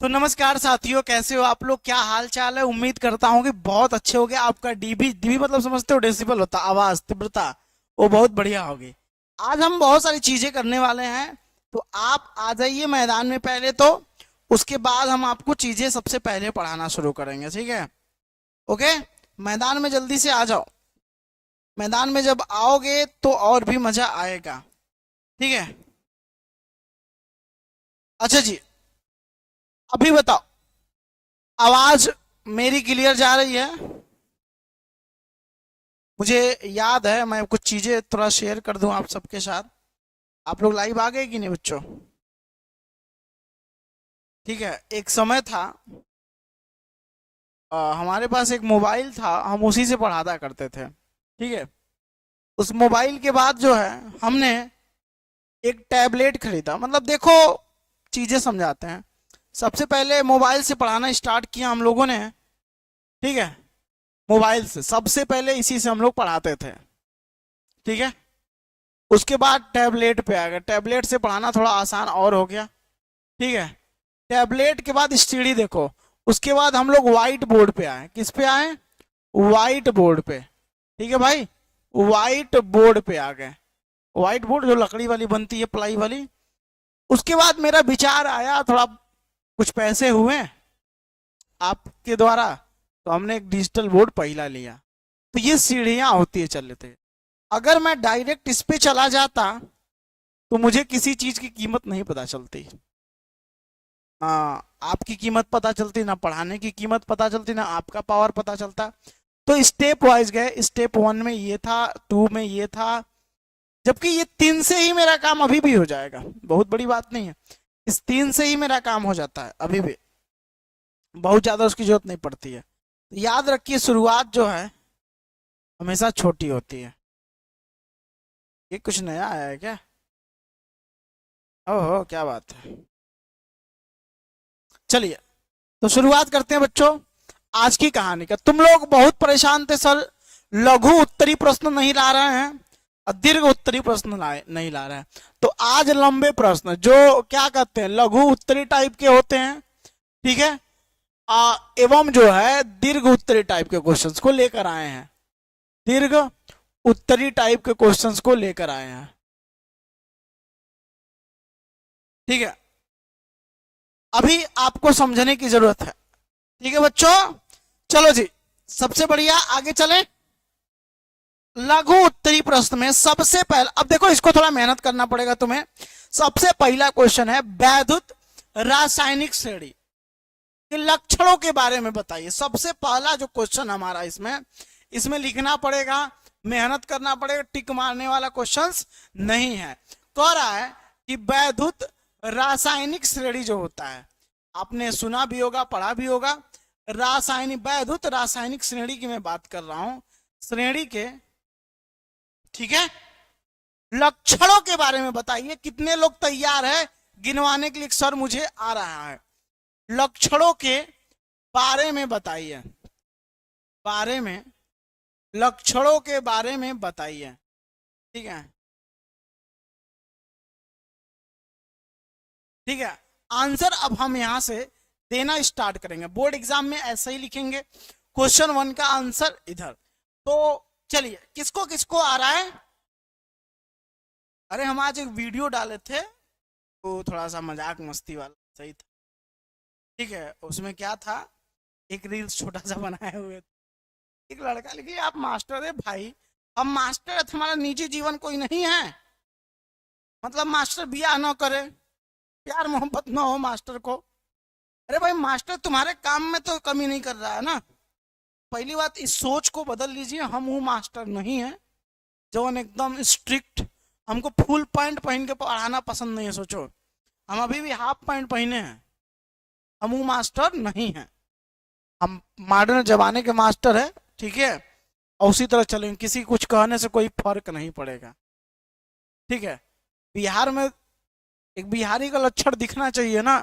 तो नमस्कार साथियों, कैसे हो आप लोग? क्या हाल चाल है? उम्मीद करता हूँ कि बहुत अच्छे होगे। आपका डीबी डीबी मतलब समझते हो, डेसिबल होता आवाज, तीव्रता, वो बहुत बढ़िया होगी। आज हम बहुत सारी चीजें करने वाले हैं, तो आप आ जाइए मैदान में पहले तो। उसके बाद हम आपको चीजें सबसे पहले पढ़ाना शुरू करेंगे, ठीक है? ओके, मैदान में जल्दी से आ जाओ। मैदान में जब आओगे तो और भी मजा आएगा, ठीक है? अच्छा जी, अभी बताओ, आवाज मेरी क्लियर जा रही है? मुझे याद है, मैं कुछ चीजें थोड़ा शेयर कर दूं आप सबके साथ। आप लोग लाइव आ गए कि नहीं बच्चों? ठीक है, एक समय था, हमारे पास एक मोबाइल था, हम उसी से पढ़ाता करते थे, ठीक है? उस मोबाइल के बाद जो है, हमने एक टैबलेट खरीदा। मतलब देखो, चीजें समझाते हैं। सबसे पहले मोबाइल से पढ़ाना स्टार्ट किया हम लोगों ने, ठीक है? मोबाइल से सबसे पहले इसी से हम लोग पढ़ाते थे, ठीक है? उसके बाद टैबलेट पे आ गया, टैबलेट से पढ़ाना थोड़ा आसान और हो गया, ठीक है? टैबलेट के बाद स्टडी देखो। उसके बाद हम लोग व्हाइट बोर्ड पे आए। किस पे आए? व्हाइट बोर्ड पे, ठीक है भाई? व्हाइट बोर्ड पे आ गए। व्हाइट बोर्ड जो लकड़ी वाली बनती है, प्लाई वाली। उसके बाद मेरा विचार आया, थोड़ा कुछ पैसे हुए आपके द्वारा, तो हमने एक डिजिटल बोर्ड पहला लिया। तो ये सीढ़ियां होती है चल थे। अगर मैं डायरेक्ट इस पे चला जाता तो मुझे किसी चीज की कीमत नहीं पता चलती। आपकी कीमत पता चलती ना, पढ़ाने की कीमत पता चलती ना, आपका पावर पता चलता। तो स्टेप वाइज गए। स्टेप वन में ये था, टू में ये था, जबकि ये तीन से ही मेरा काम अभी भी हो जाएगा, बहुत बड़ी बात नहीं है। इस तीन से ही मेरा काम हो जाता है अभी भी, बहुत ज्यादा उसकी जरूरत नहीं पड़ती है। तो याद रखिए, शुरुआत जो है हमेशा छोटी होती है। ये कुछ नया आया है क्या? ओहो, क्या बात है। चलिए, तो शुरुआत करते हैं बच्चों आज की कहानी का। तुम लोग बहुत परेशान थे सर, लघु उत्तरी प्रश्न नहीं ला रहे हैं और दीर्घ उत्तरी प्रश्न नहीं ला रहे हैं। तो आज लंबे प्रश्न, जो क्या कहते हैं, लघु उत्तरी टाइप के होते हैं, ठीक है? एवं जो है दीर्घ उत्तरी टाइप के क्वेश्चंस को लेकर आए हैं। दीर्घ उत्तरी टाइप के क्वेश्चंस को लेकर आए हैं, ठीक है? अभी आपको समझने की जरूरत है, ठीक है बच्चों? चलो जी, सबसे बढ़िया आगे चलें। लघु उत्तरी प्रश्न में सबसे पहला, अब देखो इसको थोड़ा मेहनत करना पड़ेगा तुम्हें। सबसे पहला क्वेश्चन है वैद्युत रासायनिक श्रेणी के लक्षणों के बारे में बताइए। सबसे पहला जो क्वेश्चन हमारा इसमें इसमें लिखना पड़ेगा, मेहनत करना पड़ेगा, टिक मारने वाला क्वेश्चंस नहीं है। कह रहा है कि वैद्युत रासायनिक श्रेणी जो होता है, आपने सुना भी होगा, पढ़ा भी होगा। रासायनिक, वैद्युत रासायनिक श्रेणी की मैं बात कर रहा हूं, श्रेणी के, ठीक है? लक्षणों के बारे में बताइए। कितने लोग तैयार है गिनवाने के लिए? सर मुझे आ रहा है। लक्षणों के बारे में बताइए, बारे में, लक्षणों के बारे में बताइए, ठीक है? ठीक है, आंसर अब हम यहां से देना स्टार्ट करेंगे। बोर्ड एग्जाम में ऐसे ही लिखेंगे, क्वेश्चन वन का आंसर इधर। तो चलिए, किसको किसको आ रहा है? अरे हम आज एक वीडियो डाले थे, तो थोड़ा सा मजाक मस्ती वाला सही था, ठीक है? उसमें क्या था, एक रील्स छोटा सा बनाए हुए थे। एक लड़का लिखे, आप मास्टर है भाई, हम मास्टर है, तुम्हारा निजी जीवन कोई नहीं है? मतलब मास्टर बियाह ना करे, प्यार मोहब्बत ना हो मास्टर को? अरे भाई, मास्टर तुम्हारे काम में तो कमी नहीं कर रहा है ना। पहली बात, इस सोच को बदल लीजिए। हम वो मास्टर नहीं है जो एकदम स्ट्रिक्ट, हमको फुल पैंट पहन के पढ़ाना पसंद नहीं है। सोचो, हम अभी भी हाफ पैंट पहने हैं, हम वो मास्टर नहीं है। हम मॉडर्न जमाने के मास्टर है, ठीक है? और उसी तरह चलेंगे, किसी कुछ कहने से कोई फर्क नहीं पड़ेगा, ठीक है? बिहार में एक बिहारी का लक्षण दिखना चाहिए ना।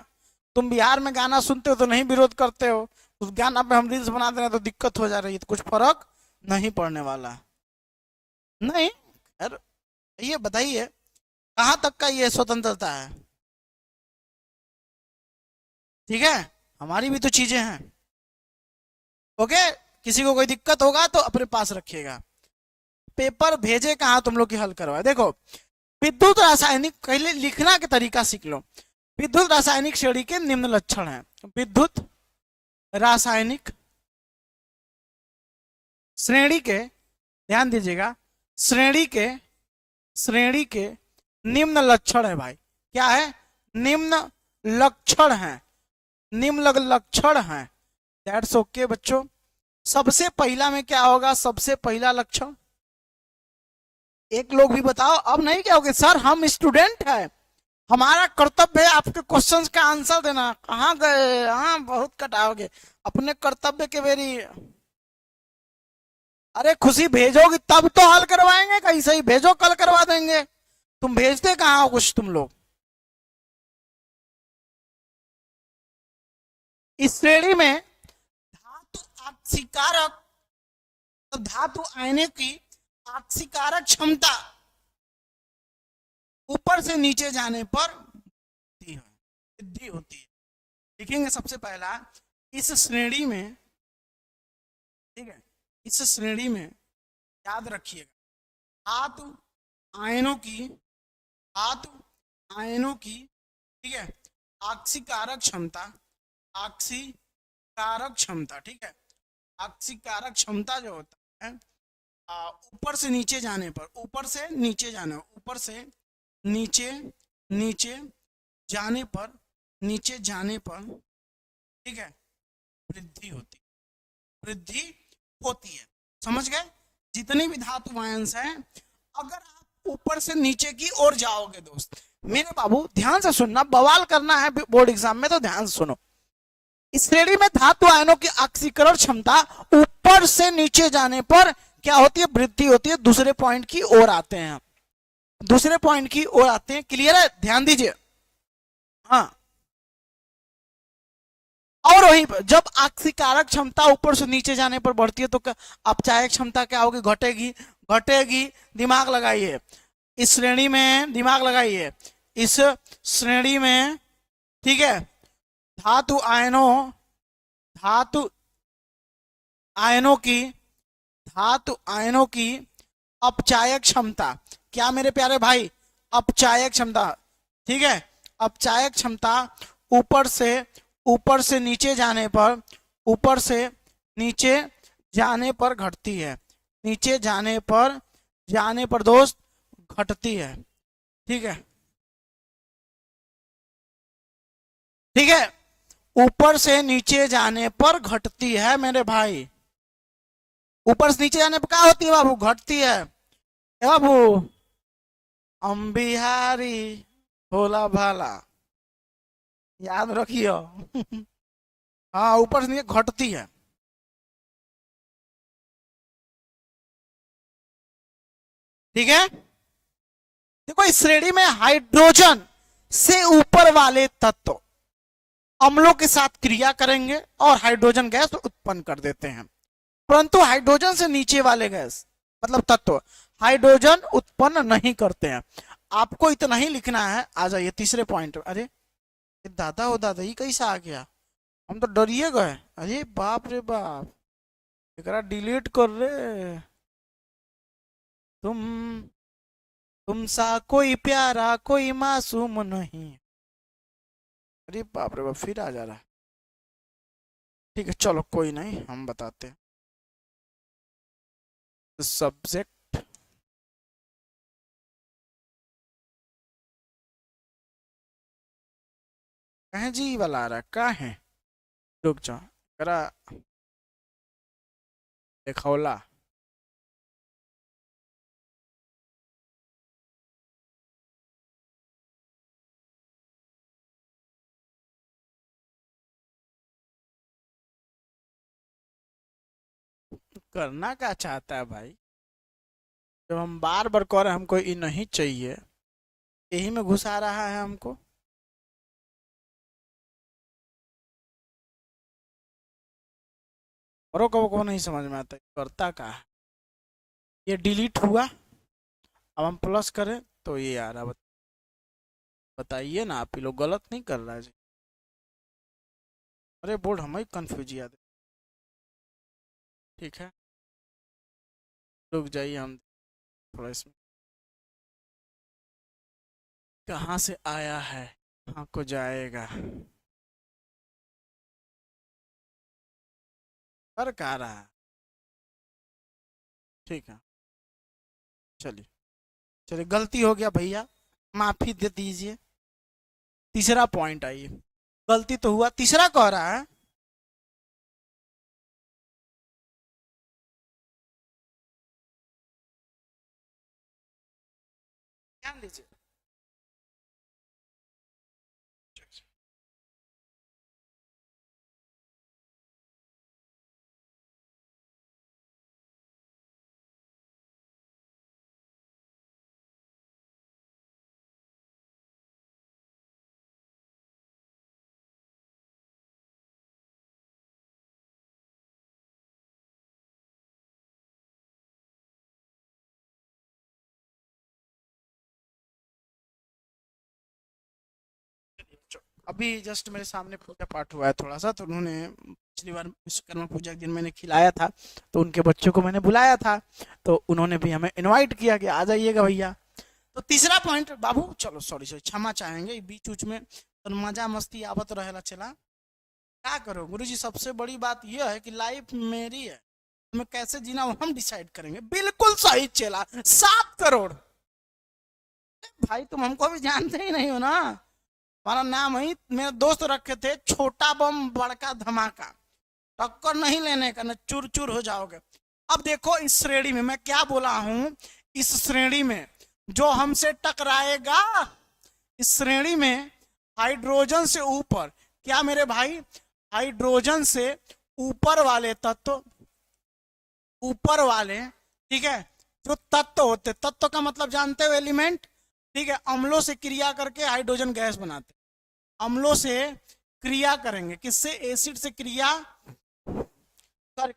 तुम बिहार में गाना सुनते हो तो नहीं विरोध करते हो, उस गाना पे हम रील्स बना दे रहे तो दिक्कत हो जा रही है, तो कुछ फर्क नहीं पड़ने वाला नहीं। यार, ये बताइए कहाँ तक का ये स्वतंत्रता है? ठीक है, हमारी भी तो चीजें हैं। ओके, किसी को कोई दिक्कत होगा तो अपने पास रखिएगा। पेपर भेजे कहाँ तुम लोग की हल करवाए। देखो, विद्युत रासायनिक, पहले लिखना के तरीका सीख लो। विद्युत रासायनिक श्रेणी के निम्न लक्षण हैं। विद्युत रासायनिक श्रेणी के, ध्यान दीजिएगा, श्रेणी के निम्न लक्षण है भाई। क्या है? निम्न लक्षण है, निम्न लक्षण है। दैट्स ओके बच्चों। सबसे पहला में क्या होगा? सबसे पहला लक्षण, एक लोग भी बताओ। अब नहीं क्या होगे सर, हम स्टूडेंट हैं, हमारा कर्तव्य है आपके क्वेश्चंस का आंसर देना। कहाँ गए? हाँ, बहुत कटाओगे अपने कर्तव्य के बेरी। अरे खुशी भेजोगी तब तो हल करवाएंगे, कहीं से ही भेजो, कल करवा देंगे। तुम भेजते कहाँ हो कुछ तुम लोग। इस श्रेणी में धातु आक्सीकारक, तो धातु आयने की आक्सीकारक क्षमता ऊपर से नीचे जाने पर वृद्धि होती है। लिखेंगे सबसे पहला, इस श्रेणी में, ठीक है, इस श्रेणी में याद रखिएगा, धातु आयनों की, धातु आयनों की, ठीक है, आक्सीकारक क्षमता, आक्सीकारक क्षमता, ठीक है, आक्सीकारक क्षमता जो होता है, ऊपर से नीचे जाने पर, ऊपर से नीचे जाने, ऊपर से नीचे, नीचे जाने पर, नीचे जाने पर, ठीक है, वृद्धि होती, वृद्धि होती है। समझ गए? जितने भी धातु आयंस हैं, अगर आप ऊपर से नीचे की ओर जाओगे दोस्त, मेरे बाबू ध्यान से सुनना, बवाल करना है बोर्ड एग्जाम में तो ध्यान से सुनो। इस श्रेणी में धातु आयनों की ऑक्सीकरण क्षमता ऊपर से नीचे जाने पर क्या होती है? वृद्धि होती है। दूसरे पॉइंट की ओर आते हैं, दूसरे पॉइंट की ओर आते हैं। क्लियर है? ध्यान दीजिए। हाँ, और वहीं पर जब आक्सीकारक क्षमता ऊपर से नीचे जाने पर बढ़ती है तो अपचायक क्षमता क्या होगी? घटेगी, घटेगी। दिमाग लगाइए, इस श्रेणी में दिमाग लगाइए, इस श्रेणी में, ठीक है, धातु आयनों, धातु आयनों की, धातु आयनों की अपचायक क्षमता, क्या मेरे प्यारे भाई? अपचायक क्षमता, ठीक है, अपचायक क्षमता ऊपर से नीचे जाने पर, ऊपर से नीचे जाने पर घटती है, नीचे जाने पर दोस्त घटती है। ठीक है, ठीक है, ऊपर से नीचे जाने पर घटती है मेरे भाई। ऊपर से नीचे जाने पर क्या होती है बाबू? घटती है। बाबू हम बिहारी भोला भाला, याद रखियो। हाँ, ऊपर से नीचे घटती है। ठीक है, देखो इस श्रेणी में हाइड्रोजन से ऊपर वाले तत्व अम्लों के साथ क्रिया करेंगे और हाइड्रोजन गैस उत्पन्न कर देते हैं, परंतु हाइड्रोजन से नीचे वाले गैस मतलब तत्व हाइड्रोजन उत्पन्न नहीं करते हैं। आपको इतना ही लिखना है। आ जाइए तीसरे पॉइंट। अरे दादा हो दादा, ये कैसा आ गया? हम तो डरिए गए। अरे बाप रे बाप, एकरा डिलीट कर रे। तुम तुमसा कोई प्यारा कोई मासूम नहीं। अरे बाप रे बाप, फिर आ जा रहा है। ठीक है चलो कोई नहीं, हम बताते हैं। सब्जेक्ट, कहे जी वाला आ रहा है, कहा है? रुक जाओ, करा देखौला। करना क्या चाहता है भाई? जब हम बार बार कह रहे हैं हमको ये नहीं चाहिए, यही में घुसा रहा है हमको। औरों को नहीं समझ में आता करता का है। ये डिलीट हुआ, अब हम प्लस करें तो ये आ रहा। बताइए ना, आप ही लोग गलत नहीं कर रहा है जी। अरे बोर्ड हमें कंफ्यूज याद है। ठीक है, रुक जाइए, हम थोड़ा इसमें कहाँ से आया है, कहाँ को जाएगा, पर कह रहा है। ठीक है, चलिए चलिए, गलती हो गया भैया, माफी दे दीजिए। तीसरा पॉइंट आइए, गलती तो हुआ, तीसरा कह रहा है ध्यान दीजिए। अभी जस्ट मेरे सामने पूजा पाठ हुआ है थोड़ा सा, तो उन्होंने पिछली बार विश्वकर्मा पूजा के दिन मैंने खिलाया था, तो उनके बच्चों को मैंने बुलाया था, तो उन्होंने भी हमें इनवाइट किया कि आ जाइएगा भैया। तो तीसरा पॉइंट बाबू, चलो सॉरी सॉरी, क्षमा चाहेंगे, बीच उच में तो मजा मस्ती आवत रहेला चला, क्या करो गुरुजी, सबसे बड़ी बात यह है कि लाइफ मेरी है, हमें कैसे जीना वो हम डिसाइड करेंगे। बिल्कुल सही चला, 7 करोड़। भाई तुम हमको भी जानते ही नहीं हो ना, हमारा नाम ही मेरे दोस्त रखे थे छोटा बम बड़का धमाका, टक्कर नहीं लेने का, न चूर चूर हो जाओगे। अब देखो इस श्रेणी में मैं क्या बोला हूं, इस श्रेणी में जो हमसे टकराएगा, इस श्रेणी में हाइड्रोजन से ऊपर, क्या मेरे भाई, हाइड्रोजन से ऊपर वाले तत्व, ऊपर वाले, ठीक है, जो तत्व होते, तत्व का मतलब जानते हो एलिमेंट, ठीक है, अम्लों से क्रिया करके हाइड्रोजन गैस बनाते, अम्लों से क्रिया करेंगे, किससे, एसिड से क्रिया कर,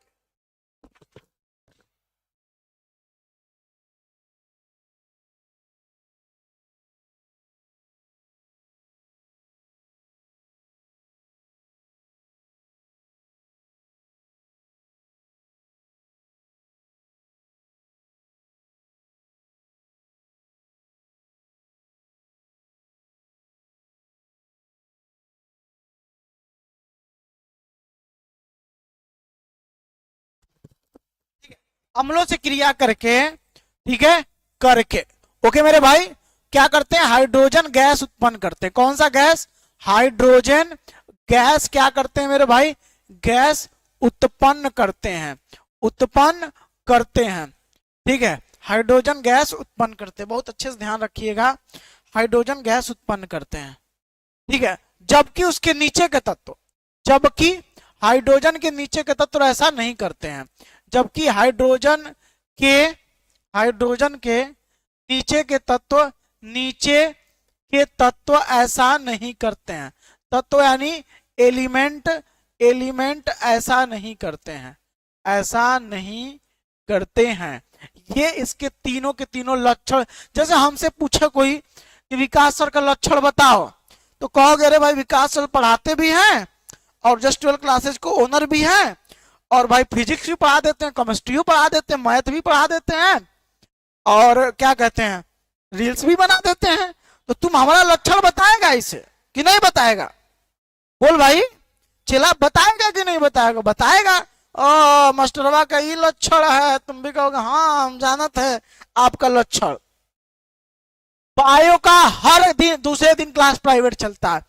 अम्लों से क्रिया करके, ठीक है, करके, ओके मेरे भाई, क्या करते हैं, हाइड्रोजन गैस उत्पन्न करते हैं, कौन सा गैस, हाइड्रोजन गैस, क्या करते हैं मेरे भाई, गैस उत्पन्न करते हैं, उत्पन्न करते हैं, ठीक है, हाइड्रोजन गैस उत्पन्न करते हैं, बहुत अच्छे से ध्यान रखिएगा, हाइड्रोजन गैस उत्पन्न करते हैं, ठीक है, जबकि उसके नीचे के तत्व, जबकि हाइड्रोजन के नीचे के तत्व ऐसा नहीं करते हैं, जबकि के हाइड्रोजन के नीचे के तत्व, नीचे के तत्व ऐसा नहीं करते हैं, तत्व यानी एलिमेंट, एलिमेंट ऐसा नहीं करते हैं, ऐसा नहीं करते हैं, ये इसके तीनों के तीनों लक्षण, जैसे हमसे पूछे कोई कि विकास सर का लक्षण बताओ, तो कहोगे अरे भाई विकास सर पढ़ाते भी हैं और जस्ट 12 क्लासेज को ओनर भी हैं, और भाई फिजिक्स भी पढ़ा देते हैं, केमिस्ट्री भी पढ़ा देते हैं, मैथ भी पढ़ा देते हैं, और क्या कहते हैं, रील्स भी बना देते हैं, तो तुम हमारा लक्षण बताएगा इसे कि नहीं बताएगा, बोल भाई, चला बताएगा कि नहीं बताएगा, बताएगा, ओ मास्टरवा का ये लक्षण है, तुम भी कहोगे हाँ हम जानत है आपका लक्षण। बायो का हर दिन दूसरे दिन क्लास प्राइवेट चलता है,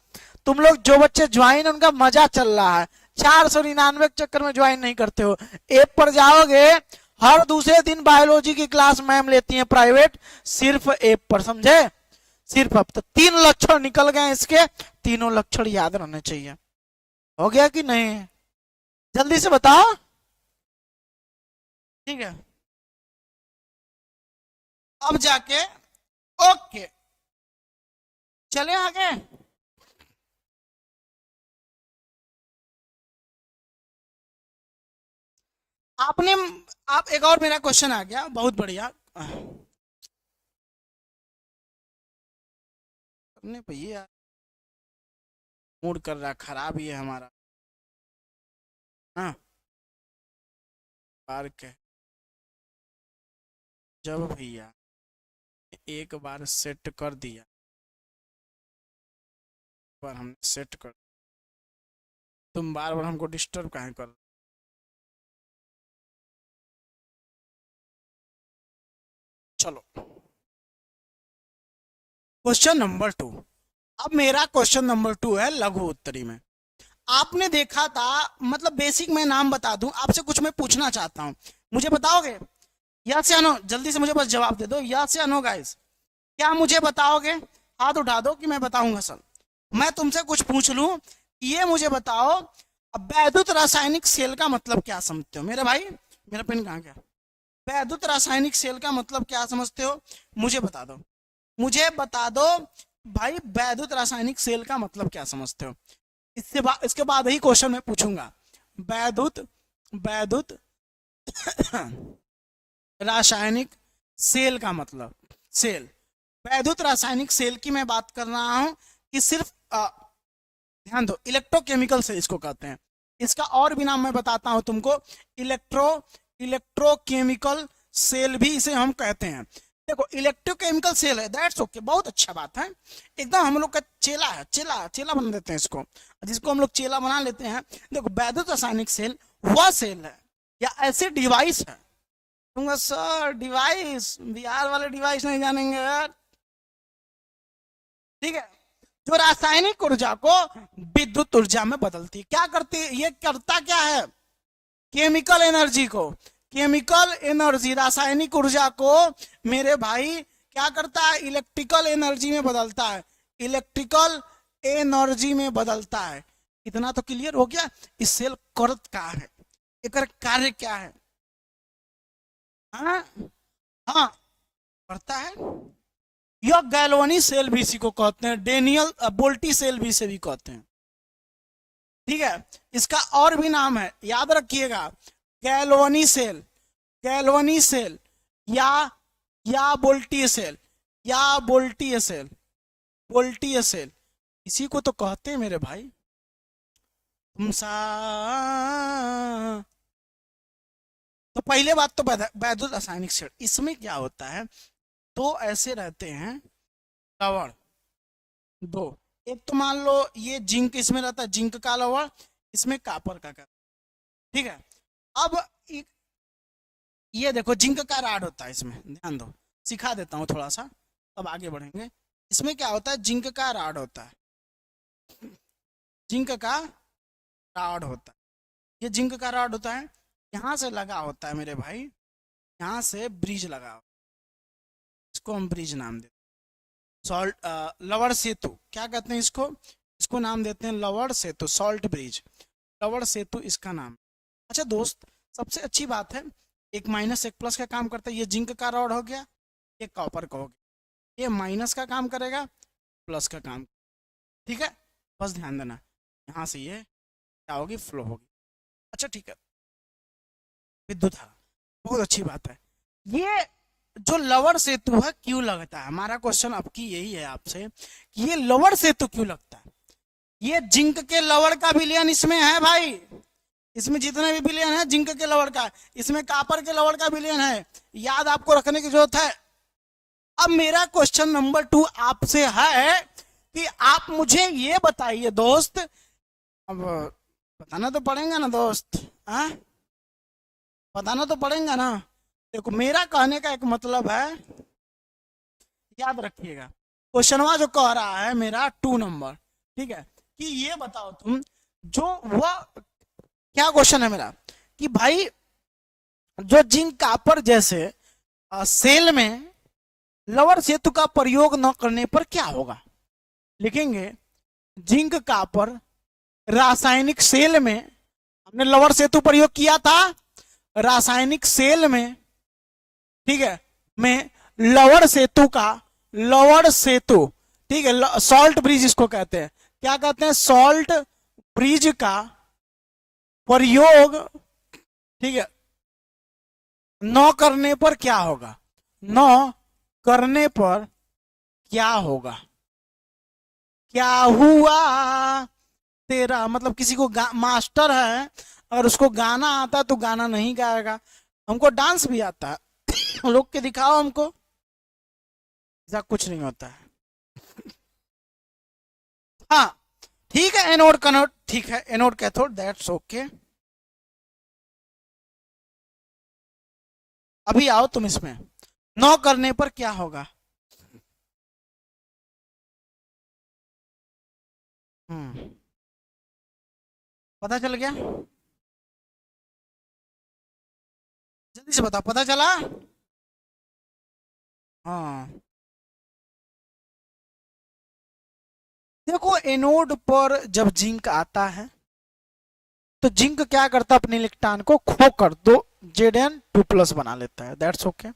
तुम लोग जो बच्चे ज्वाइन उनका मजा चल रहा है, 499 के चक्कर में ज्वाइन नहीं करते हो, ऐप पर जाओगे हर दूसरे दिन बायोलॉजी की क्लास मैम लेती हैं प्राइवेट, सिर्फ ऐप पर, समझे, सिर्फ। अब तो 3 लक्षण निकल गए इसके, तीनों लक्षण याद रहने चाहिए, हो गया कि नहीं, जल्दी से बताओ, ठीक है, अब जाके ओके चले आगे। आपने, आप एक और मेरा क्वेश्चन आ गया, बहुत बढ़िया, नहीं भैया मूड कर रहा खराब ही है हमारा। हाँ, बार के जब भैया एक बार सेट कर दिया, एक बार हमने सेट कर, तुम बार बार हमको डिस्टर्ब काहे कर। चलो क्वेश्चन नंबर 2। अब मेरा क्वेश्चन नंबर 2 है लघु उत्तरी में। आपने देखा था, मतलब बेसिक मैं नाम बता दूं, आपसे कुछ मैं पूछना चाहता हूं, मुझे बताओगे? यस या नो, जल्दी से मुझे बस जवाब दे दो, यस या नो गाइस। क्या मुझे बताओगे? हाथ उठा दो कि मैं बताऊंगा सर। मैं तुमसे कुछ पूछ लूं, ये मुझे बताओ, अब वैद्युत रासायनिक सेल का मतलब क्या समझते हो मेरे भाई? मेरा पेन कहाँ गया? वैद्युत रासायनिक सेल का मतलब क्या समझते हो, मुझे बता दो, मुझे बता दो भाई, वैद्युत रासायनिक सेल का मतलब क्या समझते हो? इसके बाद ही क्वेश्चन मैं पूछूंगा। वैद्युत वैद्युत रासायनिक सेल का मतलब, सेल, वैद्युत रासायनिक सेल की मैं बात कर रहा हूं कि सिर्फ ध्यान दो, इलेक्ट्रोकेमिकल सेल इसको कहते हैं। इसका और भी नाम मैं बताता हूं तुमको, इलेक्ट्रोकेमिकल सेल भी इसे हम कहते हैं। देखो इलेक्ट्रोकेमिकल सेल है, दैट्स ओके, बहुत अच्छा बात है, एकदम हम लोग का चेला है, चेला चेला बना देते हैं इसको, जिसको हम लोग चेला बना लेते हैं। देखो वैद्युत रासायनिक सेल वह सेल है या ऐसे डिवाइस है, दूंगा सर डिवाइस, बिहार वाले डिवाइस नहीं जानेंगे यार, ठीक है, जो रासायनिक ऊर्जा को विद्युत ऊर्जा में बदलती है। क्या करती है ये, करता क्या है, केमिकल एनर्जी को, केमिकल एनर्जी रासायनिक ऊर्जा को मेरे भाई क्या करता है, इलेक्ट्रिकल एनर्जी में बदलता है, इलेक्ट्रिकल एनर्जी में बदलता है। इतना तो क्लियर हो गया, इस सेल करत क्या है, एक कार्य क्या है? हाँ हाँ, करता है। यह गैल्वानी सेल भी इसी को कहते हैं, डेनियल बोल्टी सेल भी इसे भी कहते हैं, ठीक है। इसका और भी नाम है, याद रखिएगा, गैल्वानी सेल, गैल्वानी सेल या बोल्टी सेल, या बोल्टी सेल, बोल्टी सेल, इसी को तो कहते हैं मेरे भाई। तुम सा, तो पहले बात तो वैद्युत रासायनिक सेल, इसमें क्या होता है, दो ऐसे रहते हैं लवण, दो, एक तो मान लो ये जिंक इसमें रहता है, जिंक का लवण, इसमें कापर का, ठीक है। अब ये देखो जिंक का राड होता है इसमें, ध्यान दो, सिखा देता हूँ थोड़ा सा, अब आगे बढ़ेंगे। इसमें क्या होता है, जिंक का राड होता है, जिंक का राड होता है, ये जिंक का राड होता है, यहाँ से लगा होता है मेरे भाई, यहाँ से ब्रिज लगा होता है, इसको हम ब्रिज नाम देते हैं, सॉल्ट लवण सेतु क्या कहते हैं इसको, इसको नाम देते हैं लवण सेतु, सॉल्ट ब्रिज, लवण सेतु इसका नाम। अच्छा दोस्त, सबसे अच्छी बात है, एक माइनस एक प्लस का काम करता है, ये जिंक का रॉड हो गया, ये कॉपर का हो गया, ये माइनस का काम करेगा, प्लस का काम, ठीक है, बस ध्यान देना, यहाँ से ये क्या होगी, फ्लो होगी। अच्छा ठीक है, विद्युत धारा, बहुत अच्छी बात है। ये जो लवण सेतु है क्यों लगता है, हमारा क्वेश्चन आपकी यही है आपसे कि ये लवण सेतु क्यों लगता है। ये जिंक के लवण का विलयन इसमें है भाई, इसमें जितने भी विलयन है जिंक के लवण का, इसमें कॉपर के लवण का विलयन है, याद आपको रखने की जरूरत है। अब मेरा क्वेश्चन नंबर 2 आपसे है कि आप मुझे ये बताइए दोस्त, अब बताना तो पड़ेगा ना दोस्त, हाँ बताना तो पड़ेगा ना। देखो मेरा कहने का एक मतलब है, याद रखिएगा, क्वेश्चनवा जो कह रहा है मेरा 2 नंबर, ठीक है, कि ये बताओ तुम, जो वह क्या क्वेश्चन है मेरा कि भाई जो जिंक कॉपर जैसे सेल में लवण सेतु का प्रयोग न करने पर क्या होगा, लिखेंगे जिंक कॉपर रासायनिक सेल में, हमने लवण सेतु प्रयोग किया था रासायनिक सेल में, ठीक है, में लवण सेतु का, लवण सेतु, ठीक है, सॉल्ट ब्रिज इसको कहते हैं, क्या कहते हैं, सॉल्ट ब्रिज का प्रयोग, ठीक है, न करने पर क्या होगा, न करने पर क्या होगा, क्या हुआ तेरा, मतलब किसी को मास्टर है और उसको गाना आता तो गाना नहीं गाएगा। हमको डांस भी आता है लोग के दिखाओ हमको, ऐसा कुछ नहीं होता है। हाँ ठीक है, एनोड कैथोड, ठीक है एनोड कैथोड, दैट्स ओके। अभी आओ तुम इसमें, 9 करने पर क्या होगा? पता चल गया? जल्दी से बताओ, पता चला? हाँ देखो, एनोड पर जब जिंक आता है तो जिंक क्या करता है, अपने इलेक्ट्रॉन को खो कर दो Zn2+ बना लेता है, दैट्स ओके।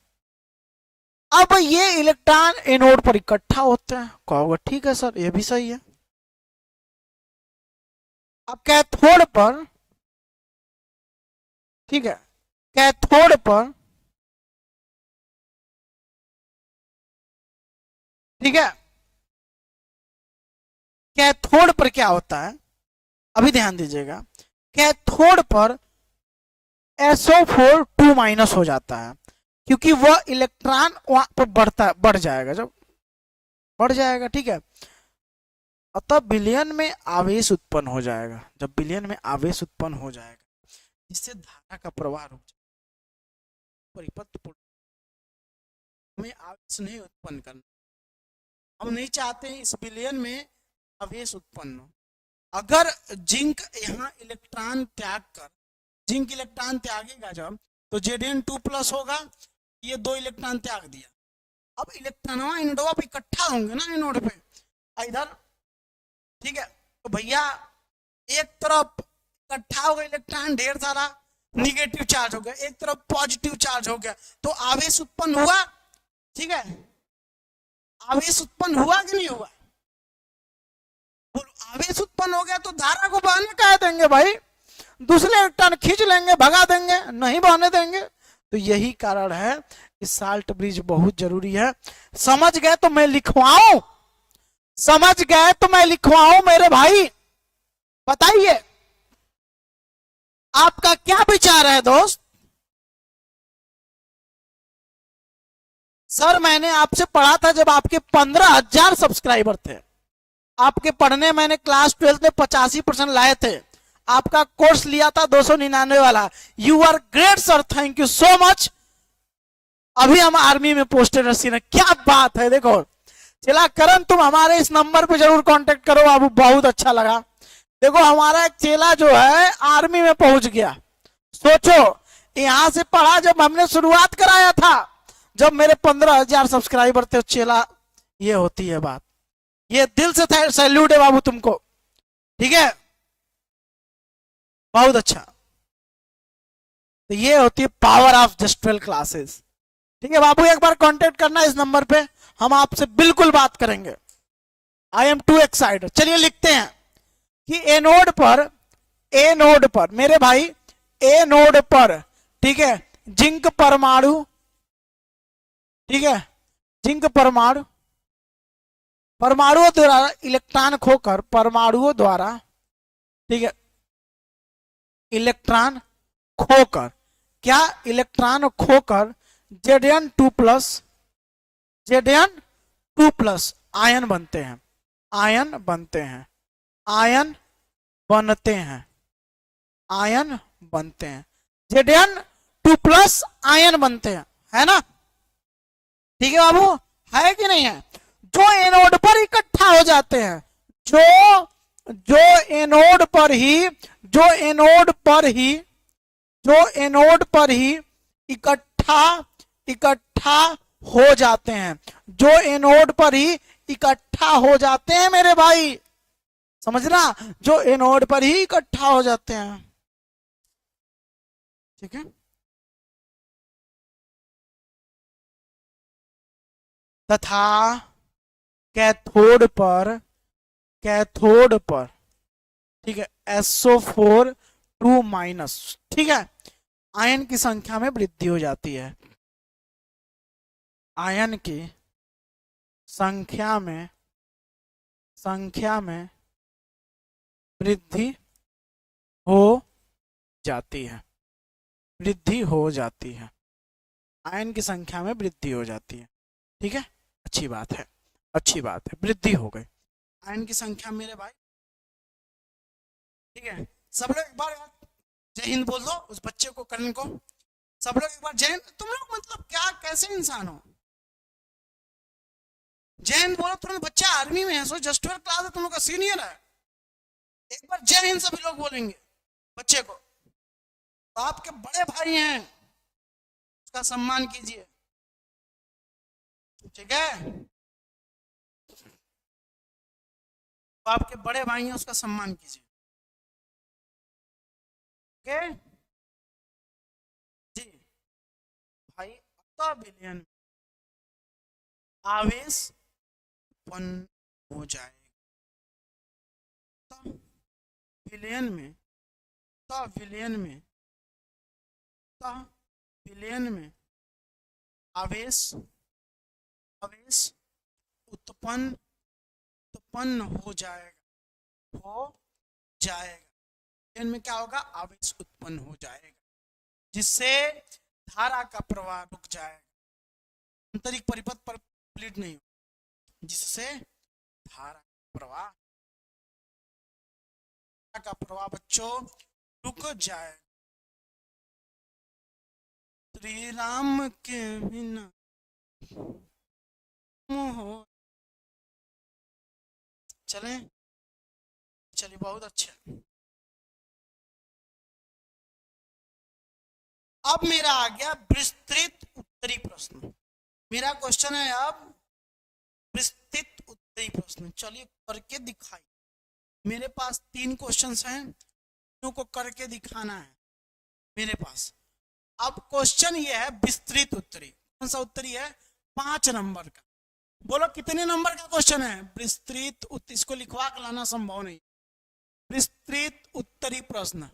अब ये इलेक्ट्रॉन एनोड पर इकट्ठा होते हैं, कहोगे ठीक है सर ये भी सही है। अब कैथोड पर, ठीक है, कैथोड पर, ठीक है, कैथोड पर क्या होता है, अभी ध्यान दीजिएगा, कैथोड पर SO4 2- हो जाता है, क्योंकि वह इलेक्ट्रॉन वहां पर बढ़ जाएगा, जब बढ़ जाएगा, ठीक है, अतः विलयन में आवेश उत्पन्न हो जाएगा, जब विलयन में आवेश उत्पन्न हो जाएगा जिससे धारा का प्रवाह रुक जाएगा, परिपथ हमें आवेश नहीं उत्पन्न करना, हम नहीं चाहते हैं इस विलयन में आवेश उत्पन्न हो। अगर जिंक यहाँ इलेक्ट्रॉन त्याग कर, जिंक इलेक्ट्रॉन त्यागेगा जब, तो Zn2+ होगा, ये 2 इलेक्ट्रॉन त्याग दिया, अब इलेक्ट्रॉन एनोडवा पे इकट्ठा होंगे ना एनोड पे इधर, ठीक है, तो भैया एक तरफ इकट्ठा हो गया इलेक्ट्रॉन ढेर सारा, निगेटिव चार्ज हो गया, एक तरफ पॉजिटिव चार्ज हो गया, तो आवेश उत्पन्न हुआ, ठीक है, आवेश उत्पन्न हुआ कि नहीं हुआ? आवेश उत्पन्न हो गया तो धारा को बहने कह देंगे भाई, दूसरे इलेक्ट्रॉन खींच लेंगे, भगा देंगे, नहीं बहने देंगे। तो यही कारण है कि साल्ट ब्रिज बहुत जरूरी है। समझ गए तो मैं लिखवाऊं, समझ गए तो मैं लिखवाऊं मेरे भाई, बताइए आपका क्या विचार है दोस्त? सर मैंने आपसे पढ़ा था जब आपके 15,000 सब्सक्राइबर थे, आपके पढ़ने मैंने क्लास 12 में 85% लाए थे, आपका कोर्स लिया था 299 वाला। You are great sir, thank you so much. अभी हम आर्मी में पोस्टेड रसीन है, क्या बात है। देखो चला करण, तुम हमारे इस नंबर पे जरूर कांटेक्ट करो बाबू, बहुत अच्छा लगा। देखो हमारा एक चेला जो है आर्मी में पहुंच गया, सोचो यहां से पढ़ा जब हमने शुरुआत कराया था, जब मेरे 15,000 सब्सक्राइबर थे, चेला, ये होती है बात, ये दिल से सैल्यूट है बाबू तुमको, ठीक है, बहुत अच्छा। तो ये होती है पावर ऑफ जस्ट 12 क्लासेस, ठीक है बाबू, एक बार कांटेक्ट करना इस नंबर पे, हम आपसे बिल्कुल बात करेंगे। I am to excited. चलिए लिखते हैं कि ए नोड पर मेरे भाई, ए नोड पर, ठीक है, जिंक परमाणु, ठीक है, जिंक परमाणु, परमाणुओं द्वारा इलेक्ट्रॉन खोकर, परमाणुओं द्वारा, ठीक है, इलेक्ट्रॉन खोकर, क्या इलेक्ट्रॉन खोकर Zn2+, Zn2+ आयन बनते हैं, आयन बनते हैं, आयन बनते हैं, आयन बनते हैं, Zn2+ आयन बनते हैं, है ना, ठीक है बाबू, है कि नहीं है? जो एनोड पर इकट्ठा हो जाते हैं, जो एनोड पर ही, जो एनोड पर ही, जो एनोड पर ही इकट्ठा इकट्ठा हो जाते हैं, जो एनोड पर ही इकट्ठा हो जाते हैं मेरे भाई, समझना, जो एनोड पर ही इकट्ठा हो जाते हैं, ठीक है। तथा कैथोड पर, कैथोड पर, ठीक है, SO4 2-, ठीक है, आयन की संख्या में वृद्धि हो जाती है, आयन की संख्या में वृद्धि हो जाती है, वृद्धि हो जाती है, आयन की संख्या में वृद्धि हो जाती है। ठीक है, अच्छी बात है, अच्छी बात है, वृद्धि हो गई आयन की संख्या मेरे भाई। ठीक है, सब लोग एक बार जय हिंद बोल दो उस बच्चे को, करण को। सब लोग एक बार जय हिंद। तुम लोग मतलब क्या, कैसे इंसान हो? जय हिंद बोलो। तुम बच्चा आर्मी में है, सो जस्ट ट्वेल्थ क्लास है, तुम लोग का सीनियर है। एक बार जय हिंद सभी लोग बोलेंगे बच्चे को। तो आपके बड़े भाई हैं, उसका सम्मान कीजिए। ठीक है, तो आपके बड़े भाई हैं, उसका सम्मान कीजिए। ओके जी भाई। अतः विलयन आवेश उत्पन्न हो जाएगा। अतः विलयन में, अतः विलयन में, अतः विलयन में आवेश, आवेश उत्पन्न, उत्पन्न हो जाएगा, हो जाएगा। इनमें क्या होगा? आवेश उत्पन्न हो जाएगा, जिससे धारा का प्रवाह रुक जाएगा, आंतरिक परिपथ पर प्लीट नहीं, जिससे धारा का प्रवाह बच्चों रुक जाए। श्री राम के बिना हो। चले, चलिए, बहुत अच्छा। अब मेरा आ गया विस्तृत उत्तरी प्रश्न। मेरा क्वेश्चन है अब विस्तृत उत्तरी प्रश्न। चलिए करके दिखाई। मेरे पास 3 क्वेश्चंस हैं, तीनों को करके दिखाना है मेरे पास। अब क्वेश्चन ये है विस्तृत उत्तरी। कौन सा उत्तरी है? 5 नंबर का। बोलो कितने नंबर का क्वेश्चन है? विस्तृत उत्तरी। इसको लिखवा के लाना संभव नहीं। विस्तृत उत्तरी प्रश्न।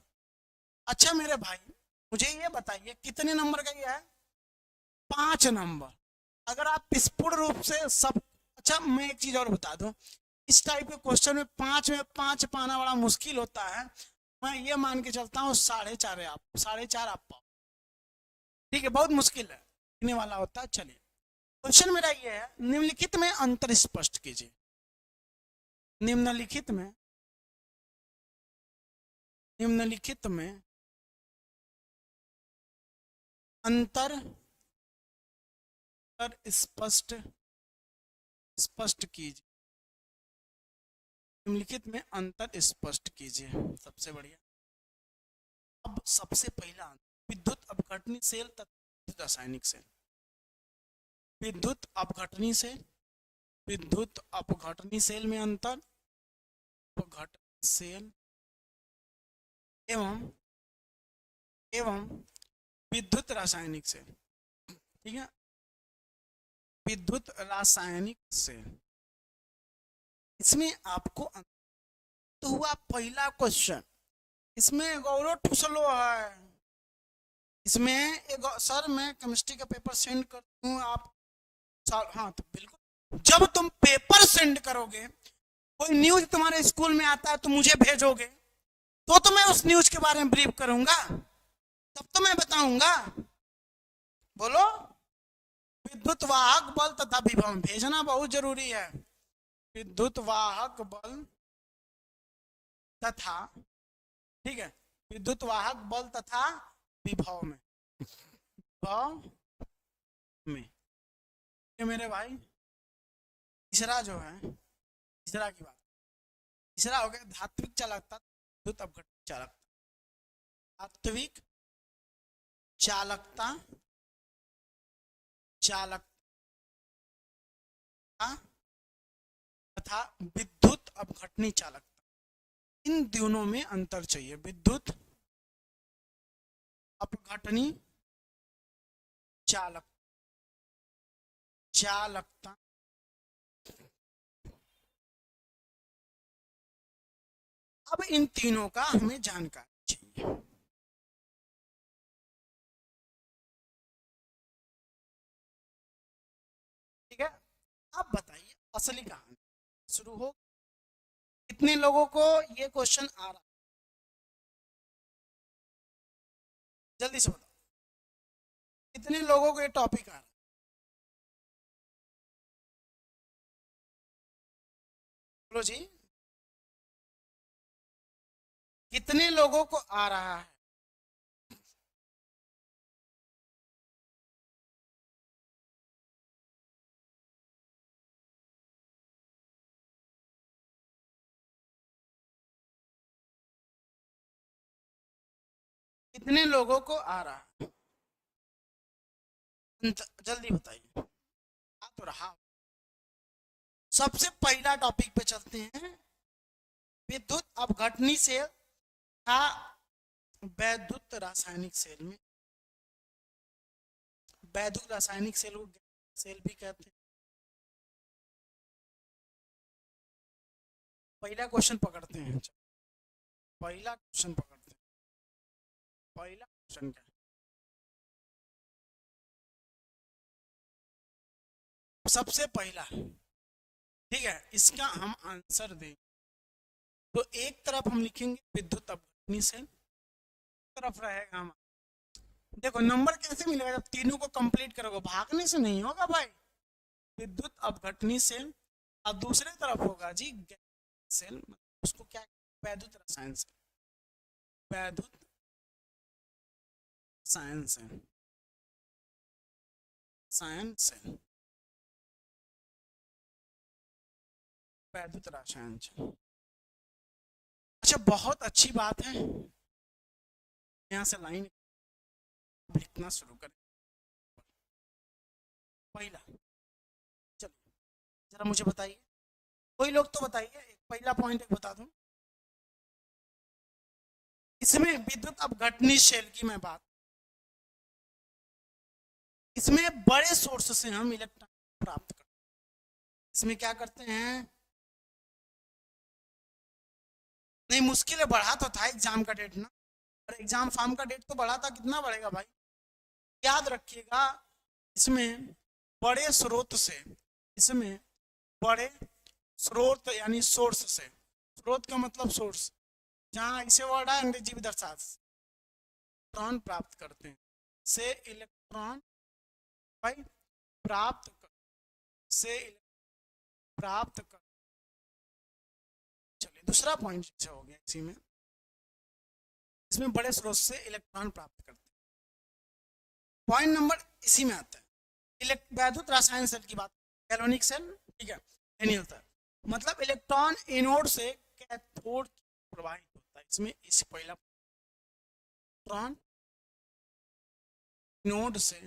अच्छा मेरे भाई, मुझे ये बताइए कितने नंबर का ये है? 5 नंबर। अगर आप स्फुट रूप से सब, अच्छा मैं एक चीज और बता दूं, इस टाइप के क्वेश्चन में 5 में 5 पाना बड़ा मुश्किल होता है। मैं ये मान के चलता हूँ 4.5 आप, 4.5 आप पाओ। ठीक है, बहुत मुश्किल है, लिखने वाला होता है। चलिए क्वेश्चन मेरा ये है, निम्नलिखित में अंतर स्पष्ट कीजिए। निम्नलिखित में, निम्नलिखित में अंतर स्पष्ट, स्पष्ट कीजिए। निम्नलिखित में अंतर स्पष्ट कीजिए। सबसे बढ़िया। अब सबसे पहला विद्युत अपघटनी सेल तथा रासायनिक सेल। विद्युत अपघटनी सेल, विद्युत अपघटनी सेल में अंतर, अपघटनी सेल एवं एवं विद्युत रासायनिक सेल। ठीक है, विद्युत रासायनिक सेल, इसमें आपको तो हुआ पहला क्वेश्चन। इसमें गौरव ठुसलो है। इसमें एक सर मैं केमिस्ट्री का पेपर सेंड कर दूं आप। हाँ तो बिल्कुल, जब तुम पेपर सेंड करोगे, कोई न्यूज तुम्हारे स्कूल में आता है तो मुझे भेजोगे, तो मैं उस न्यूज के बारे में ब्रीफ करूंगा, तब तो मैं बताऊंगा। बोलो, विद्युत वाहक बल तथा विभव भेजना बहुत जरूरी है। विद्युत वाहक बल तथा, ठीक है, विद्युत वाहक बल तथा विभव में, विभव में। ये मेरे भाई तीसरा जो है, तीसरा की बात, तीसरा हो गया धात्विक चालकता, विद्युत अपघटन चालकता। धात्विक चालकता, चालकता तथा विद्युत अपघटनी चालकता, इन दोनों में अंतर चाहिए। विद्युत अपघटनी चालक, चालकता, अब इन तीनों का हमें जानकारी चाहिए। ठीक है, अब बताइए असली कहानी शुरू हो। कितने लोगों को ये क्वेश्चन आ रहा? जल्दी से बताओ कितने लोगों को ये टॉपिक आ रहा है? बोलो जी, कितने लोगों को आ रहा है? कितने लोगों को आ रहा है? जल्दी बताइए, आ तो रहा। सबसे पहला टॉपिक पे चलते हैं। विद्युत अपघटनी सेल था वैद्युत रासायनिक सेल में। वैद्युत रासायनिक सेल को सेल भी कहते हैं। पहला क्वेश्चन पकड़ते हैं। पहला क्वेश्चन पकड़ते हैं। पहला क्वेश्चन क्या है? सबसे पहला, ठीक है, इसका हम आंसर दें तो एक तरफ हम लिखेंगे विद्युत अपघटनी सेल, तरफ रहेगा हम। देखो नंबर कैसे मिलेगा जब तीनों को कंप्लीट करोगे, भागने से नहीं होगा भाई। विद्युत अपघटनी सेल और दूसरे तरफ होगा जी सेल, उसको क्या, वैद्युत रसायन सेल। वैद्युत रसायन सेल, रसायन सेल, वैद्युत रसायन सेल। अच्छा बहुत अच्छी बात है, यहाँ से लाइन लिखना शुरू करें। पहला, चलो जरा मुझे बताइए, कोई लोग तो बताइए, एक पहला पॉइंट एक बता दूं। इसमें विद्युत अपघटनी सेल की मैं बात, इसमें बड़े सोर्स से हम इलेक्ट्रॉन प्राप्त करते हैं। इसमें क्या करते हैं, नहीं मुश्किल है, बढ़ा तो था एग्जाम का डेट ना, और एग्जाम फॉर्म का डेट तो बढ़ा था, कितना बढ़ेगा भाई, याद रखिएगा। इसमें बड़े स्रोत से, इसमें बड़े स्रोत यानी सोर्स से, स्रोत का मतलब सोर्स, जहां ऐसे वर्ड है अंग्रेजी भी दर्शा, इलेक्ट्रॉन प्राप्त करते हैं, से इलेक्ट्रॉन भाई प्राप्त कर, से प्राप्त कर। चलिए दूसरा पॉइंट हो गया इसी में, इसमें बड़े स्रोत से इलेक्ट्रॉन प्राप्त करते हैं। पॉइंट नंबर इसी में आता है, वैद्युत रसायन सेल की बात, गैल्वेनिक सेल, ठीक है, नहीं होता है। मतलब इलेक्ट्रॉन एनोड से कैथोड प्रवाहित होता है। इसमें इस पहला इलेक्ट्रॉन एनोड से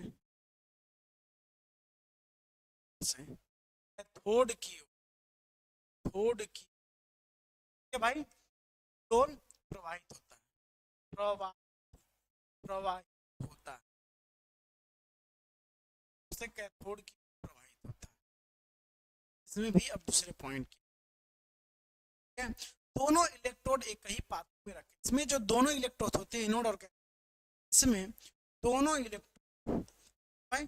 कैथोड की, कैथोड की भाई टोल प्रवाहित होता है, प्रवाहित होता है, उससे कैथोड की प्रवाहित होता है। इसमें भी अब दूसरे पॉइंट की, ठीक है, दोनों इलेक्ट्रोड एक ही पात्र में रखे। इसमें जो दोनों इलेक्ट्रोड होते हैं एनोड और कैथोड, इसमें दोनों इलेक्ट्रोड भाई,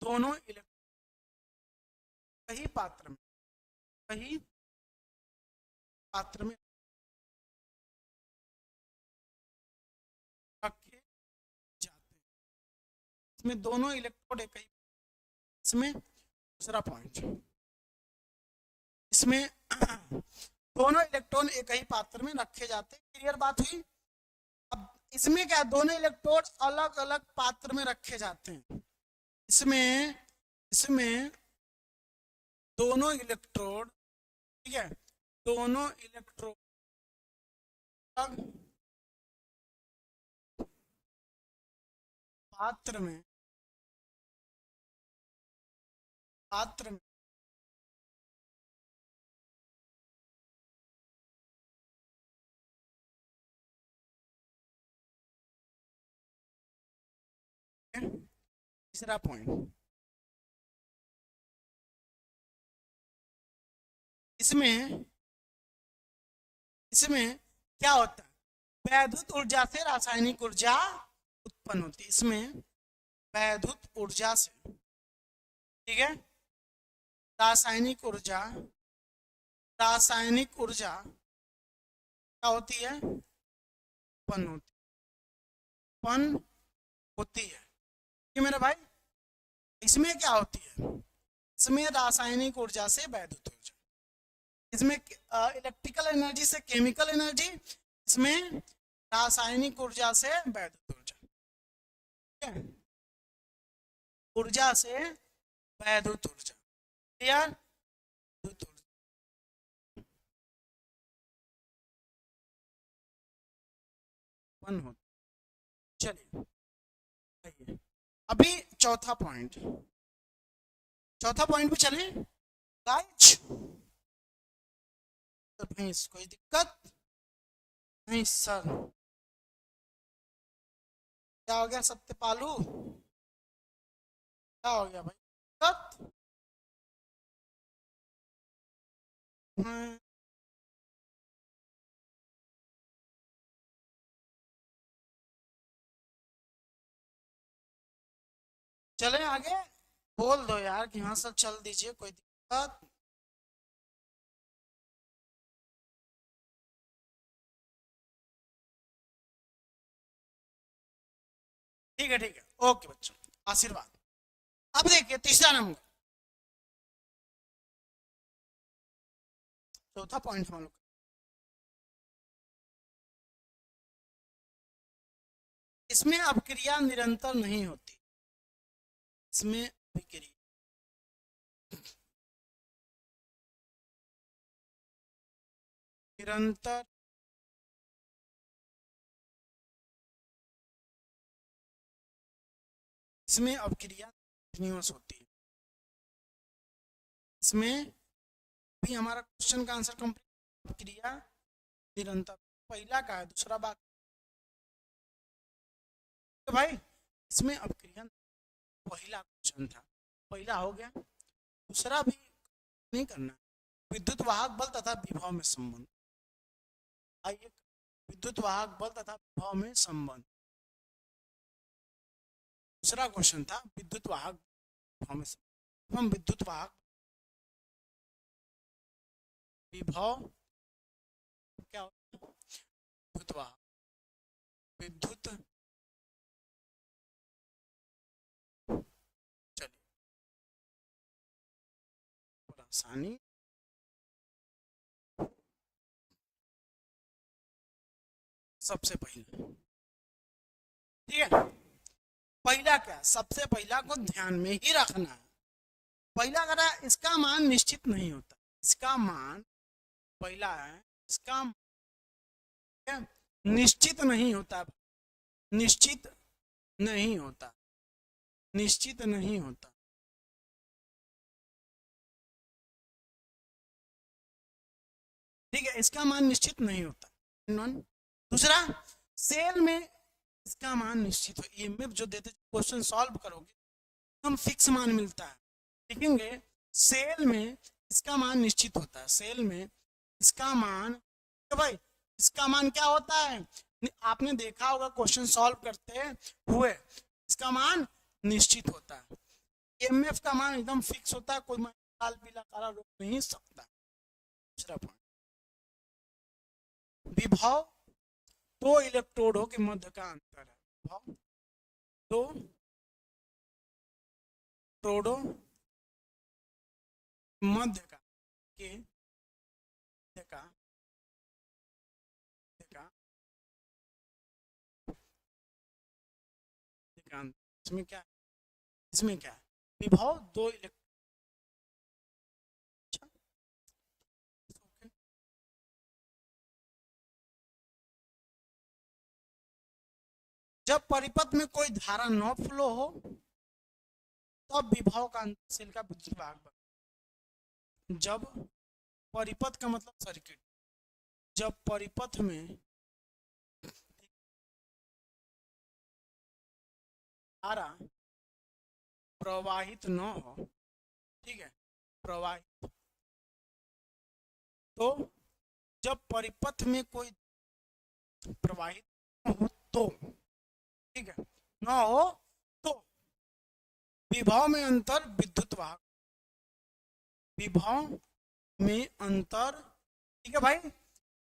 दोनों इलेक्ट्रोड कहीं पात्र में, कहीं पात्र में रखे जाते हैं। इसमें दोनों इलेक्ट्रोड एक ही, इसमें दूसरा पॉइंट, इसमें दोनों इलेक्ट्रॉन एक ही पात्र में रखे जाते हैं। क्लियर बात हुई। अब इसमें क्या, दोनों इलेक्ट्रोड अलग अलग पात्र में रखे जाते हैं। इसमें इसमें दोनों इलेक्ट्रोड, ठीक है, दोनों इलेक्ट्रोड पात्र में, पात्र में तीसरा पॉइंट, इसमें इसमें क्या होता है, वैद्युत ऊर्जा से रासायनिक ऊर्जा उत्पन्न होती है। इसमें वैद्युत ऊर्जा से, ठीक है, रासायनिक ऊर्जा, रासायनिक ऊर्जा क्या होती है, उत्पन्न होती है, उत्पन्न होती है कि मेरे भाई, इसमें क्या होती है, इसमें रासायनिक ऊर्जा से वैद्युत ऊर्जा, इसमें इलेक्ट्रिकल एनर्जी से केमिकल एनर्जी, इसमें रासायनिक ऊर्जा से वैद्युत ऊर्जा, ठीक है, ऊर्जा से वैद्युत ऊर्जा, क्लियर, वैद्युत ऊर्जा। वन हो, चलिए आइए अभी चौथा पॉइंट, चौथा पॉइंट पे चले गाइज। तो भैंस कोई दिक्कत नहीं सर, क्या हो गया सत्यपालू, क्या हो गया भाई दिक्कत, चले आगे, बोल दो यार कि हाँ सर चल दीजिए, कोई दिक्कत, ठीक है ठीक है, ओके बच्चों, आशीर्वाद। अब देखिए तीसरा नंबर, चौथा पॉइंट हम लोग, इसमें अभिक्रिया निरंतर नहीं होती, इसमें अभिक्रिया निरंतर इसमें अभिक्रिया कंटिन्यूअस होती है, इसमें भी हमारा क्वेश्चन का आंसर कंप्लीट, अभिक्रिया निरंतर, पहला का है, दूसरा बात तो भाई इसमें अभिक्रिया, पहला क्वेश्चन था, पहला हो गया, दूसरा भी नहीं करना, विद्युत वाहक बल तथा विभव में संबंध, आइए विद्युत वाहक बल तथा विभव में संबंध, दूसरा क्वेश्चन था विद्युत वाहक विभव में संबंध, हम विद्युत वाहक विभव क्या होता है, विद्युत वाहक, विद्युत, चलिए आसानी, सबसे पहले ठीक है, पहला क्या, सबसे पहला को ध्यान में ही रखना है, पहला करा इसका मान निश्चित नहीं होता, इसका मान पहला है, इसका निश्चित नहीं होता, निश्चित नहीं होता, निश्चित नहीं होता, ठीक है, इसका मान निश्चित नहीं होता, दूसरा सेल में इसका मान निश्चित हो, ईएमएफ जो देते क्वेश्चन सॉल्व करोगे हम फिक्स मान मिलता है, लिखेंगे सेल में इसका मान निश्चित होता है, सेल में इसका मान, तो भाई इसका मान क्या होता है, आपने देखा होगा क्वेश्चन सॉल्व करते हुए, इसका मान निश्चित होता है, ईएमएफ का मान एकदम फिक्स होता है, कोई लाल पीला काला रोक नहीं सकता। दूसरा पॉइंट, विभव दो इलेक्ट्रोडों के मध्य का अंतर है, विभव दो इलेक्ट्रोडों मध्य का के का इसमें क्या, इसमें क्या विभव दो इलेक्ट्रॉन, जब परिपथ में कोई धारा न फ्लो हो तब विभव का सेल का विद्युत वाहक बन, जब परिपथ का मतलब सर्किट, जब परिपथ में धारा प्रवाहित न हो, ठीक है, प्रवाहित, तो जब परिपथ में कोई प्रवाहित हो तो, ठीक है, न हो तो विभव में अंतर विद्युत वाहक, विभव में अंतर, ठीक है भाई,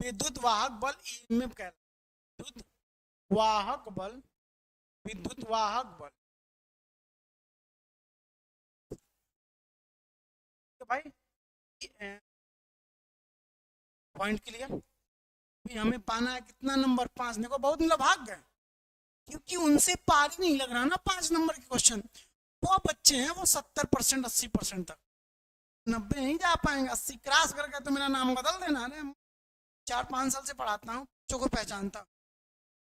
विद्युत वाहक बल ईएमएफ कहलाता है, विद्युत वाहक बल विद्युत वाहक बल। तो भाई पॉइंट क्लियर। हमें पाना है कितना नंबर, 5। देखो बहुत मतलब भाग गए, क्योंकि उनसे पार ही नहीं लग रहा ना 5 नंबर के क्वेश्चन। वो बच्चे हैं वो 70% 80% तक, 90 नहीं जा पाएंगे। 80 क्रॉस करके तो मेरा नाम बदल देना। अरे 4-5 साल से पढ़ाता हूँ, बच्चों को पहचानता।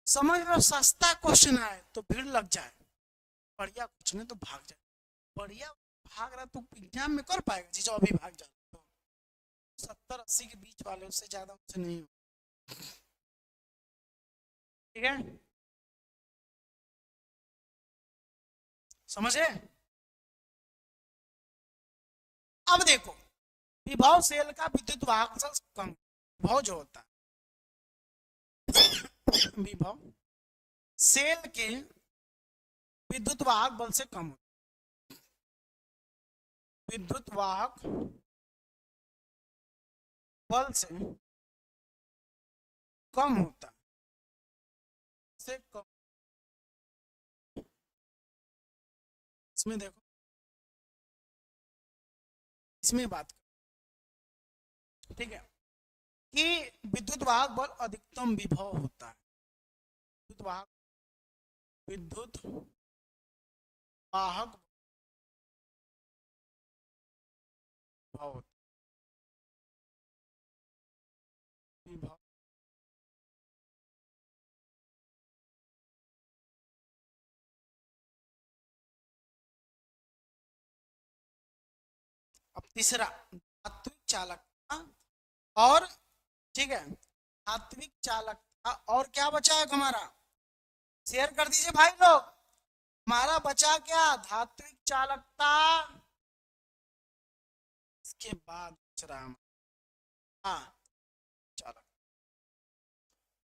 समझ लो सस्ता क्वेश्चन आए तो भीड़ लग जाए, बढ़िया कुछ नहीं तो भाग जाए। बढ़िया भाग रहा तो एग्जाम में कर पाएगा जी, जो अभी भाग जा तो 70-80 के बीच वाले, उससे ज्यादा उससे नहीं हो। ठीक है, समझे। अब देखो, विभव सेल का विद्युत वाहक से कम, विभव जो होता है विभव सेल के विद्युत वाहक बल से कम होता है। विद्युत वाहक बल से कम होता है, से कम। इसमें देखो, इसमें बात कर, ठीक है, कि विद्युत वाहक बल अधिकतम विभव होता है। विद्युत वाहक, विद्युत वाहक विभव होता है, विभव। अब तीसरा, धात्विक चालकता और, ठीक है, धात्विक चालकता और क्या बचा है हमारा, शेयर कर दीजिए भाई लोग। हमारा बचा क्या, धात्विक चालकता, इसके बाद बच रहा है हाँ चालक,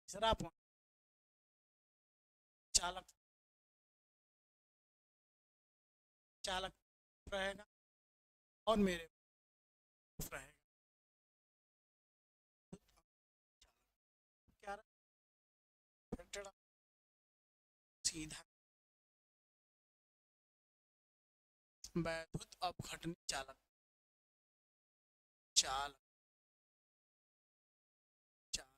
तीसरा पॉइंट चालक, चालक रहेगा और मेरे रहेगा। क्या रहा, सीधा वैद्युत अपघटनी चालक, चालक, चालक,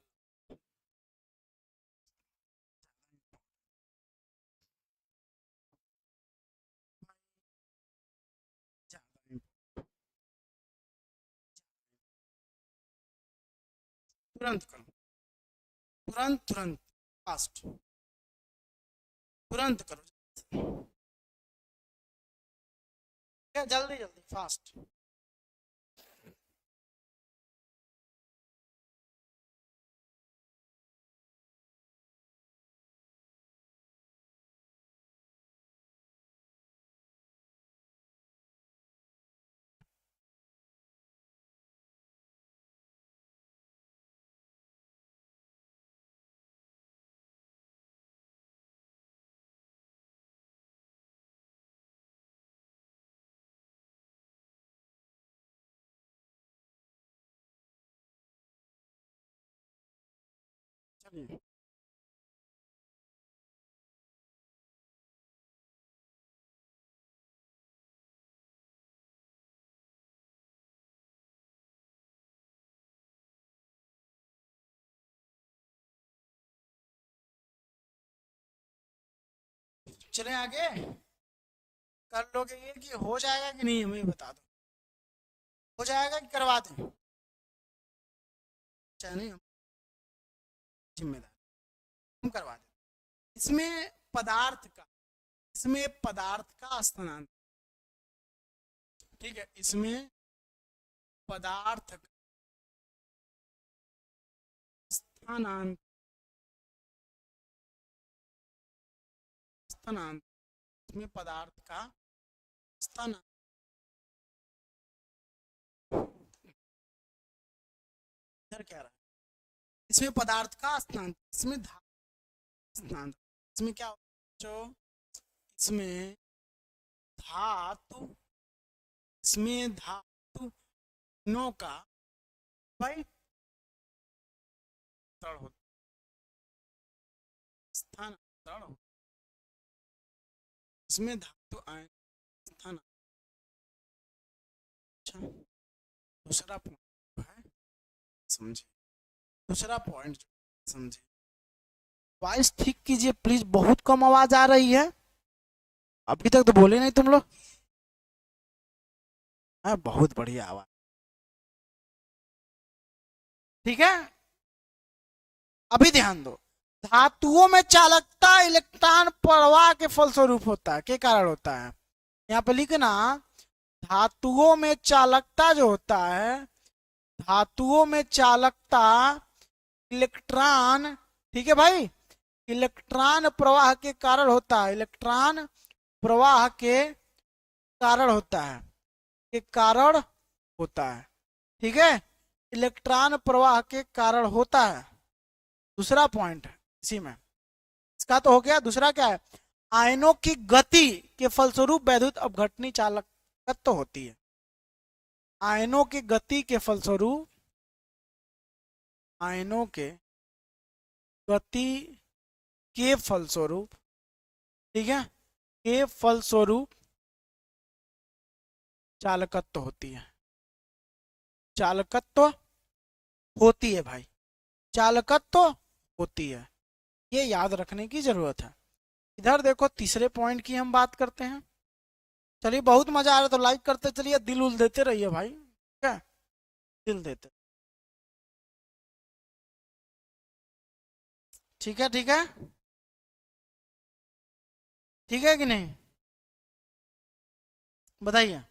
तुरंत करो, तुरंत तुरंत, फास्ट, तुरंत करो, जल्दी जल्दी फास्ट। चलिए, चले आगे। कर लोगे ये कि हो जाएगा कि नहीं, हमें बता दो, हो जाएगा कि करवा दें, चाहे नहीं, हम जिम्मेदार, हम करवा दें। इसमें पदार्थ का, इसमें पदार्थ का स्थानांतर, ठीक है, इसमें पदार्थ का स्थानांतर, स्थानांतर, इसमें पदार्थ का स्थानांतर, इधर क्या रहा है, इसमें पदार्थ का स्थानांतर, इसमें स्थानांतर, इसमें क्या जो, इसमें धातु, इसमें धातु नो का भाई तड़ होता, स्थानांतरण होता, इसमें धातु आयन था ना। अच्छा, दूसरा पॉइंट है, समझे, दूसरा पॉइंट समझे। वॉइस ठीक कीजिए प्लीज, बहुत कम आवाज आ रही है। अभी तक तो बोले नहीं तुम लोग। हाँ, बहुत बढ़िया आवाज। ठीक है, अभी ध्यान दो। धातुओं में चालकता इलेक्ट्रॉन प्रवाह के फलस्वरूप होता है, के कारण होता है। यहाँ पे लिखना, धातुओं में चालकता जो होता है, धातुओं में चालकता इलेक्ट्रॉन, ठीक है भाई, इलेक्ट्रॉन प्रवाह के कारण होता है, इलेक्ट्रॉन प्रवाह के कारण होता है, के कारण होता है। ठीक है, इलेक्ट्रॉन प्रवाह के कारण होता है। दूसरा पॉइंट है इसी में, इसका तो हो गया। दूसरा क्या है, आयनों की गति के फलस्वरूप वैद्युत अपघटनी चालकत्व होती है। आयनों की गति के फलस्वरूप, आयनों के गति के फलस्वरूप, ठीक है, के फलस्वरूप चालकत्व होती है, चालकत्व होती है भाई, चालकत्व होती है। ये याद रखने की जरूरत है। इधर देखो, तीसरे पॉइंट की हम बात करते हैं। चलिए, बहुत मजा आ रहा है तो लाइक करते चलिए, दिल उल देते रहिए भाई, ठीक है, दिल देते। ठीक है, ठीक है, ठीक है कि नहीं, बताइए।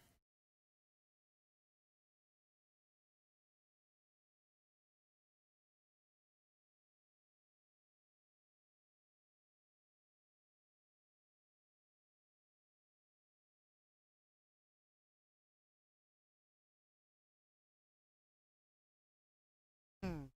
हम्म,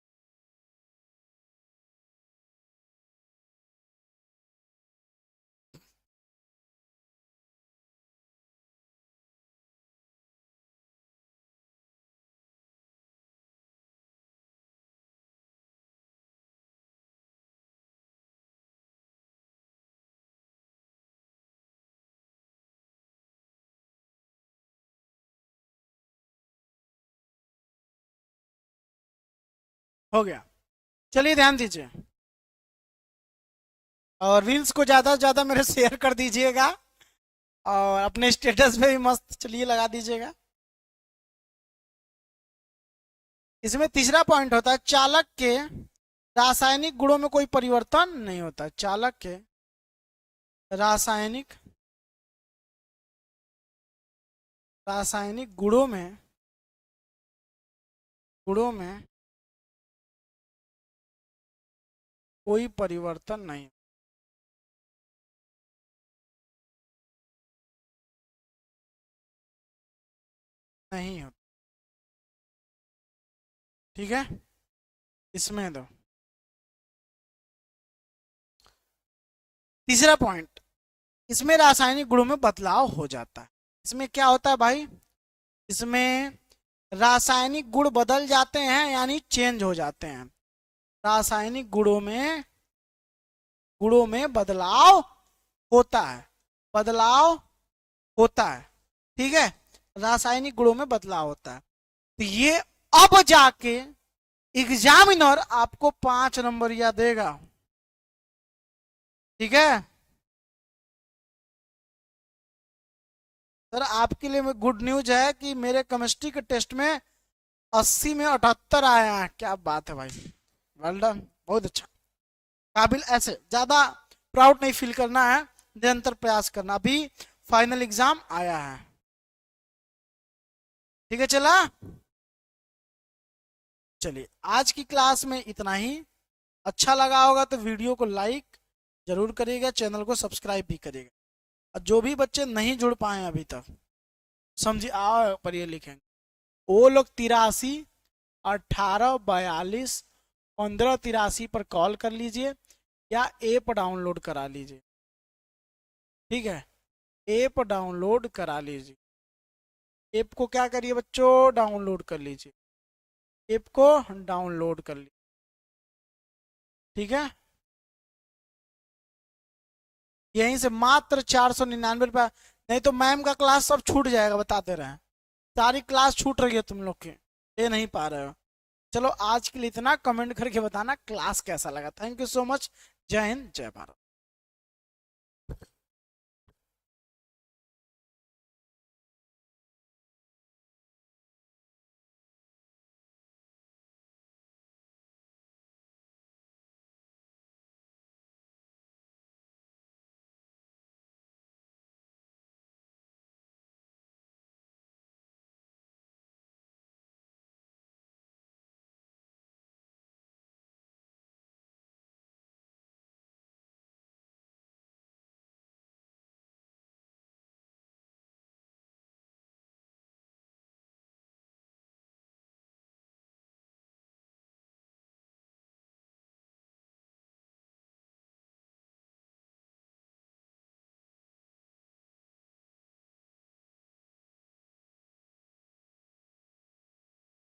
हो गया। चलिए ध्यान दीजिए, और रील्स को ज्यादा से ज्यादा मेरे शेयर कर दीजिएगा, और अपने स्टेटस पे भी मस्त चलिए लगा दीजिएगा। इसमें तीसरा पॉइंट होता है, चालक के रासायनिक गुणों में कोई परिवर्तन नहीं होता। चालक के रासायनिक रासायनिक गुणों में कोई परिवर्तन नहीं, नहीं होता। ठीक है, इसमें दो। तीसरा पॉइंट, इसमें रासायनिक गुणों में बदलाव हो जाता है। इसमें क्या होता है भाई, इसमें रासायनिक गुण बदल जाते हैं, यानी चेंज हो जाते हैं। रासायनिक गुणों में बदलाव होता है, बदलाव होता है। ठीक है, रासायनिक गुणों में बदलाव होता है। तो ये अब जाके एग्जामिनर आपको 5 नंबर या देगा। ठीक है सर, आपके लिए गुड न्यूज है कि मेरे केमिस्ट्री के टेस्ट में 80 में 78 आया है। क्या बात है भाई, वेल डन, बहुत अच्छा। काबिल, ऐसे ज्यादा प्राउड नहीं फील करना है, निरंतर प्रयास करना। अभी फाइनल एग्जाम आया है। ठीक है, चला। चलिए, आज की क्लास में इतना ही। अच्छा लगा होगा तो वीडियो को लाइक जरूर करिएगा, चैनल को सब्सक्राइब भी करिएगा। और जो भी बच्चे नहीं जुड़ पाए अभी तक, समझिए, आ पर ये लिखेंगे, वो लोग 83 18 42 15 83 पर कॉल कर लीजिए, या ऐप डाउनलोड करा लीजिए। ठीक है, ऐप डाउनलोड करा लीजिए। ऐप को क्या करिए बच्चों, डाउनलोड कर लीजिए, ऐप को डाउनलोड कर लीजिए। ठीक है। यहीं से मात्र 499 रुपया। नहीं तो मैम का क्लास सब छूट जाएगा, बताते रहे। सारी क्लास छूट रही है तुम लोग की, ले नहीं पा रहे हो। चलो आज के लिए इतना, कमेंट करके बताना क्लास कैसा लगा। Thank you so much. जय हिंद, जय भारत।